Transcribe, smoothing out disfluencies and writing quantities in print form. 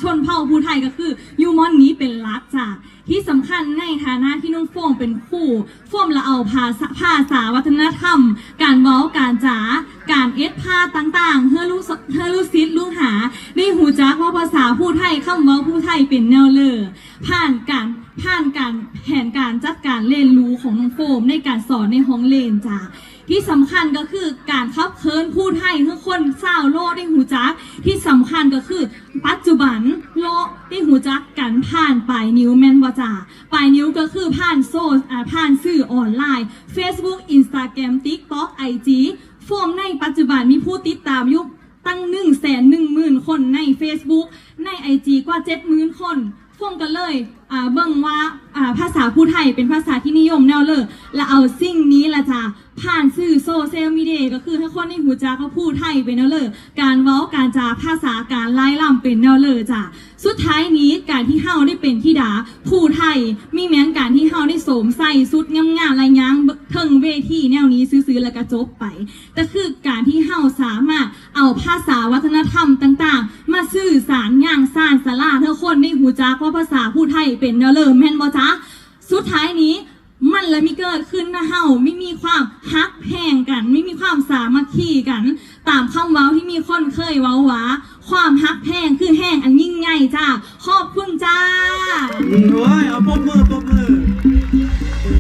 ชนเผ่าผู้ไทยก็คือยูมอนนี้เป็นหลักจ้ะที่สำคัญในฐานะที่น้องโฟมเป็นคู่โฟมละเอาภาษาวัฒนธรรมการเว้าการจ๋าการเอ็ดผ้าต่างๆเฮือลูซิดลูกหาได้หูจักว่าภาษาผู้ไทยคำเว้าผู้ไทยเป็นแนวเลอผ่านการแผนการจัดการเรียนรู้ของน้องโฟมในการสอนในห้องเรียนจ้ะที่สำคัญก็คือการขับเคลื่อนผู้ไทยทุกคนชาวโลกได้หูจักที่สำคัญก็คือปัจจุบันโลกได้หูจักกันผ่านปลายนิ้วแม่นบ่จ้าปลายนิ้วก็คือผ่านผ่านสื่อออนไลน์ Facebook Instagram TikTok IG โฟมในปัจจุบันมีผู้ติดตามอยู่ตั้ง110,000 คนใน Facebook ใน IG กว่า 70,000 คนโฟมกันเลยเบิ่งว่าภาษาผู้ไทยเป็นภาษาที่นิยมแนวเลยและเอาสิ่งนี้ละจ้าผ่านสื่อโซเชียลมีเดียก็คือถ้าคนในหูจักเขาพูดไทยเป็นแนวเลยการเว้าการจาภาษาการไล่ลำเป็นแนวเลยจ้ะสุดท้ายนี้การที่เฮาได้เป็นธิดาผู้ไทยมีแม้นการที่เฮาได้สวมใส่สุดงามๆลายยางเทิงเวทีแนวนี้ซื้อๆแล้วก็จบไปแต่คือการที่เฮาสามารถเอาภาษาวัฒนธรรมต่างๆมาสื่อสารอย่างสานสลาทุกคนได้หูจักว่าภาษาผู้ไทยเป็นแนวเลยแม่นบ่จ๊ะสุดท้ายนี้มันเลยมีเกิดขึ้นนะเฮาไม่มีความฮักแพงกันไม่มีความสามัคคีกันตามคำเว้าที่มีคนเคยเว้าว่าความฮักแพงคือแห้งอันยิ่งใหญ่จ้าขอบคุณจ้าโอ้ยเอาปมมือ